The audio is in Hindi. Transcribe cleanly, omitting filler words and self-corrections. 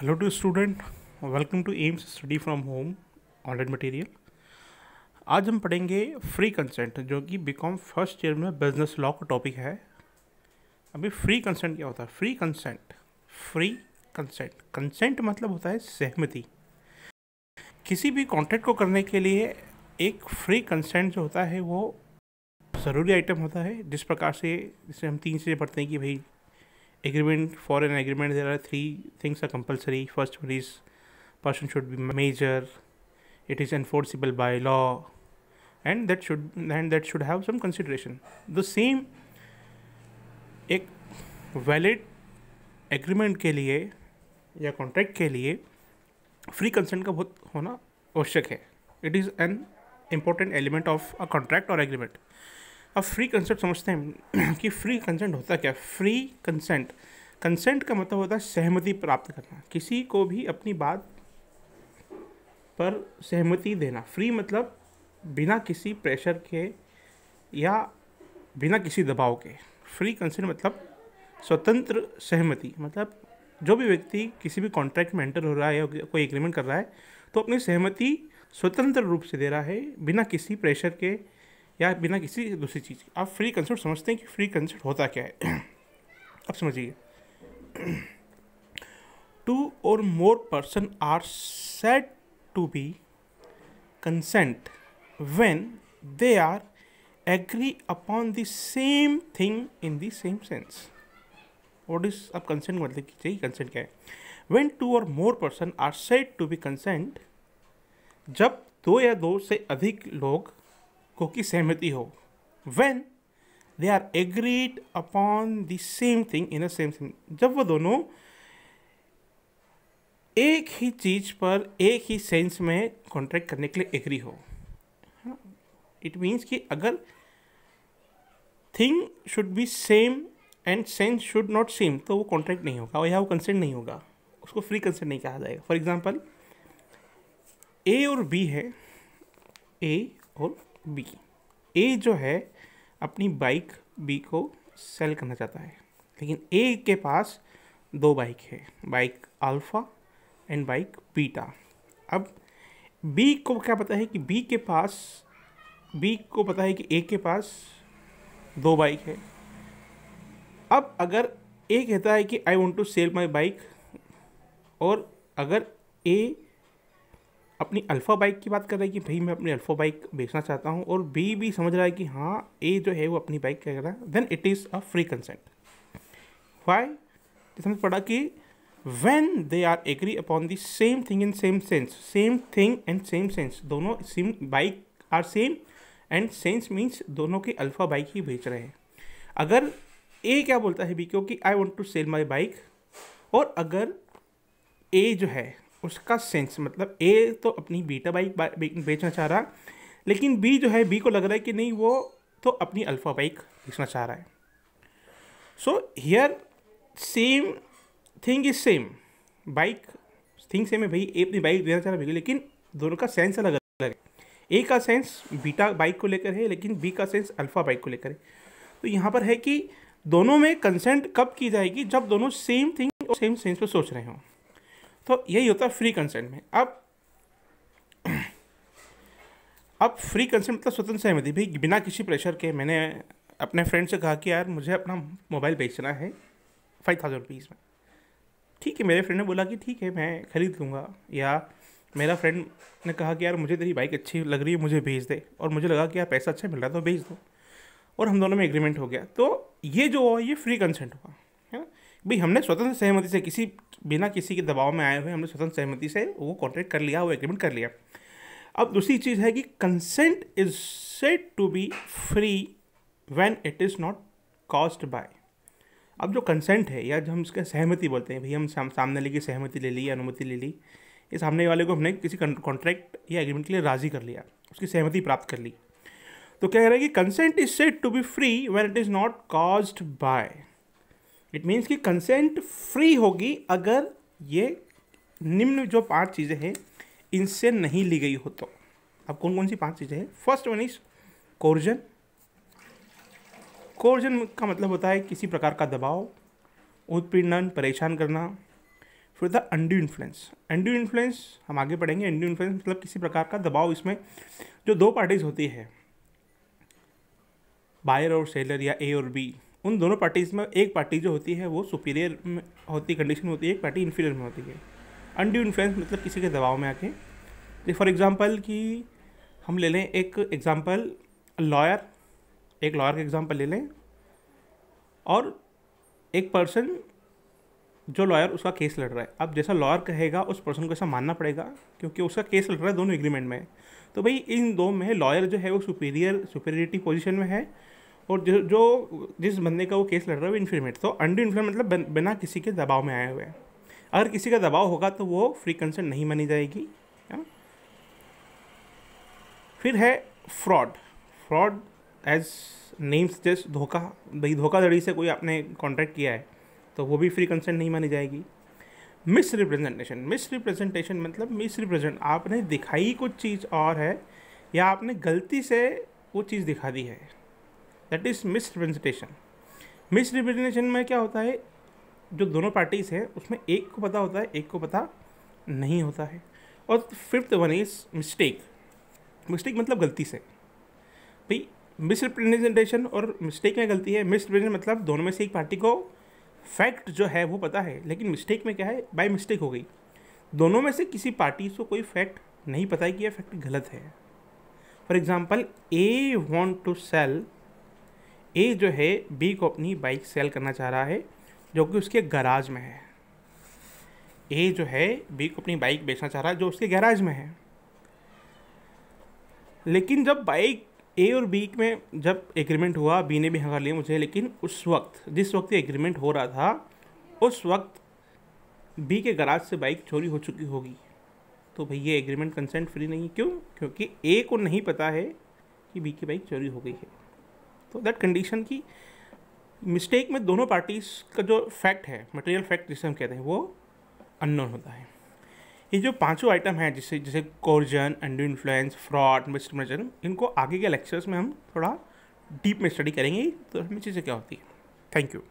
Hello to student, welcome to AIMS study from home online material. आज हम पढ़ेंगे फ्री कंसेंट, जो कि बीकॉम फर्स्ट ईयर में बिजनेस लॉ का टॉपिक है। अभी फ्री कंसेंट क्या होता है? फ्री कंसेंट कंसेंट मतलब होता है सहमति। किसी भी कॉन्ट्रैक्ट को करने के लिए एक फ्री कंसेंट जो होता है वो ज़रूरी आइटम होता है। जिस प्रकार से जैसे हम 3 चीज़ें पढ़ते हैं कि भाई agreement, for an agreement there are 3 things are compulsory. First one is person should be major, it is enforceable by law, and that should have some consideration. The same एक valid agreement के लिए या contract के लिए free consent का बहुत होना आवश्यक है. It is an important element of a contract or agreement. अब फ्री कंसेंट समझते हैं कि फ्री कंसेंट होता क्या? फ्री कंसेंट का मतलब होता है सहमति प्राप्त करना, किसी को भी अपनी बात पर सहमति देना। फ्री मतलब बिना किसी प्रेशर के या बिना किसी दबाव के। फ्री कंसेंट मतलब स्वतंत्र सहमति, मतलब जो भी व्यक्ति किसी भी कॉन्ट्रैक्ट में एंटर हो रहा है या कोई एग्रीमेंट कर रहा है तो अपनी सहमति स्वतंत्र रूप से दे रहा है, बिना किसी प्रेशर के या बिना किसी दूसरी चीज़ की। आप फ्री कंसेंट समझते हैं कि फ्री कंसेंट होता क्या है? अब समझिए, 2 or more person are said to be consent when they are agree upon the same thing in the same sense. What is अब consent मतलब कि चाहिए consent क्या है? When 2 or more person are said to be consent, जब 2 या 2 से अधिक लोग को की सहमति हो, when they are agreed upon the same thing in a same thing, जब वो दोनों एक ही चीज पर एक ही सेंस में कॉन्ट्रैक्ट करने के लिए एग्री हो। इट मीन्स कि अगर thing should be same and sense should not same तो वो कॉन्ट्रैक्ट नहीं होगा या वो कंसेंट नहीं होगा, उसको फ्री कंसेंट नहीं कहा जाएगा। फॉर एग्जाम्पल, ए और बी है, ए और बी। ए जो है अपनी बाइक बी को सेल करना चाहता है, लेकिन ए के पास 2 बाइक है, bike alpha and bike beta. अब बी को क्या पता है कि बी को पता है कि ए के पास 2 बाइक है। अब अगर ए कहता है कि I want to sell my bike, और अगर ए अपनी अल्फ़ा बाइक की बात कर रहा है कि भाई मैं अपनी अल्फ़ा बाइक बेचना चाहता हूँ, और बी भी समझ रहा है कि हाँ ए जो है वो अपनी बाइक क्या कर रहा है, then it is a free consent. Why? जैसे हमने पढ़ा कि when they are agree upon the same thing in same sense, same thing and same sense, दोनों same bike are same and sense means दोनों की अल्फ़ा बाइक ही बेच रहे हैं। अगर ए क्या बोलता है बी को कि I want to sell my bike, और अगर ए जो है उसका सेंस मतलब ए तो अपनी बीटा बाइक बेचना चाह रहा, लेकिन बी जो है, बी को लग रहा है कि नहीं वो तो अपनी अल्फ़ा बाइक बेचना चाह रहा है। So here same thing is same, bike thing same है, भाई ए अपनी बाइक देना चाह रहा है, लेकिन दोनों का सेंस अलग अलग है। ए का सेंस बीटा बाइक को लेकर है, लेकिन बी का सेंस अल्फ़ा बाइक को लेकर है। तो यहाँ पर है कि दोनों में कंसेंट कब की जाएगी? जब दोनों सेम थिंग और सेम सेंस पर सोच रहे हों। तो यही होता है फ्री कंसेंट में। अब फ्री कंसेंट मतलब स्वतंत्र सहमति, भाई बिना किसी प्रेशर के। मैंने अपने फ्रेंड से कहा कि यार मुझे अपना मोबाइल बेचना है 5000 रुपीज़ में। ठीक है, मेरे फ्रेंड ने बोला कि ठीक है मैं खरीद लूँगा, या मेरा फ्रेंड ने कहा कि यार मुझे तेरी बाइक अच्छी लग रही है, मुझे भेज दे, और मुझे लगा कि यार पैसा अच्छा मिल रहा है तो भेज दो, और हम दोनों में एग्रीमेंट हो गया। तो ये जो हुआ ये फ्री कंसेंट हुआ, है ना भाई। हमने स्वतंत्र सहमति से बिना किसी के दबाव में आए हुए हमने स्वतंत्र सहमति से वो कॉन्ट्रैक्ट कर लिया, वो एग्रीमेंट कर लिया। अब दूसरी चीज़ है कि consent is said to be free when it is not caused by. अब जो कंसेंट है या जो हम इसका सहमति बोलते हैं, भाई हम सामने वाले की सहमति ले ली, अनुमति ले ली, ये सामने वाले को हमने किसी कॉन्ट्रैक्ट या एग्रीमेंट के लिए राज़ी कर लिया, उसकी सहमति प्राप्त कर ली, तो क्या कह रहा है कि consent is said to be free when it is not caused by. It means कि कंसेंट फ्री होगी अगर ये निम्न जो 5 चीज़ें हैं इनसे नहीं ली गई हो तो। अब कौन कौन सी 5 चीज़ें हैं? First one is coercion. Coercion का मतलब होता है किसी प्रकार का दबाव, उत्पीड़न, परेशान करना। फिर था अनड्यू इन्फ्लुएंस। अनड्यू इन्फ्लुएंस हम आगे पढ़ेंगे। अनड्यू इन्फ्लुएंस मतलब किसी प्रकार का दबाव, इसमें जो दो पार्टीज होती है, बायर और सेलर या ए और बी, उन दोनों पार्टीज में एक पार्टी जो होती है वो सुपीरियर में होती कंडीशन में होती है, एक पार्टी इन्फीरियर में होती है। अनड्यू इन्फ्लुएंस मतलब किसी के दबाव में आके, जैसे फॉर एग्जांपल कि हम ले लें एक एग्जांपल लॉयर, एक लॉयर का एग्जांपल ले लें, और एक पर्सन जो लॉयर उसका केस लड़ रहा है। अब जैसा लॉयर कहेगा उस पर्सन को ऐसा मानना पड़ेगा, क्योंकि उसका केस लड़ रहा है, दोनों एग्रीमेंट में है। तो भाई इन दो में लॉयर जो है वो सुपीरियरिटी पोजीशन में है, और जिस बंदे का वो केस लड़ रहा है वो इन्फीरियर। तो अनड्यू इन्फ्लुएंस मतलब बिना किसी के दबाव में आए हुए हैं। अगर किसी का दबाव होगा तो वो फ्री कंसेंट नहीं मानी जाएगी। फिर है fraud. Fraud as name suggest, धोखा। भाई धोखाधड़ी से कोई आपने कॉन्ट्रैक्ट किया है तो वो भी फ्री कंसेंट नहीं मानी जाएगी। Miss representation. मिस रिप्रेजेंटेशन मतलब मिस रिप्रेजेंट, आपने दिखाई कुछ चीज़ और है, या आपने गलती से वो चीज़ दिखा दी है, that is miss representation. Miss representation में क्या होता है, जो दोनों पार्टीज़ हैं उसमें एक को पता होता है, एक को पता नहीं होता है। और fifth one is mistake. Mistake मतलब गलती से। भाई मिस रिप्रेजेंटेशन और मिस्टेक में गलती है। मिस रिप्रेजेंट मतलब दोनों में से एक पार्टी को फैक्ट जो है वो पता है, लेकिन मिस्टेक में क्या है, बाय मिस्टेक हो गई। दोनों में से किसी पार्टी को कोई फैक्ट नहीं पता है कि यह फैक्ट गलत है। For example A want to sell, A जो है बी को अपनी बाइक सेल करना चाह रहा है जो कि उसके गैराज में है। ए जो है बी को अपनी बाइक बेचना चाह रहा है जो उसके गैराज में है। लेकिन जब बाइक ए और बी में जब एग्रीमेंट हुआ, बी ने भी हाँ कर लिया मुझे, लेकिन उस वक्त जिस वक्त एग्रीमेंट हो रहा था उस वक्त बी के गैराज से बाइक चोरी हो चुकी होगी। तो भाई ये एग्रीमेंट कंसेंट फ्री नहीं। क्यों? क्योंकि ए को नहीं पता है कि बी की बाइक चोरी हो गई है। तो दैट कंडीशन की मिस्टेक में दोनों पार्टीज का जो फैक्ट है, मटेरियल फैक्ट जिसे हम कहते हैं, वो अननोन होता है। ये जो पांचों आइटम हैं जैसे coercion, undue influence, fraud, miss representation, इनको आगे के लेक्चर्स में हम थोड़ा डीप में स्टडी करेंगे तो हमें चीज़ें क्या होती है। Thank you.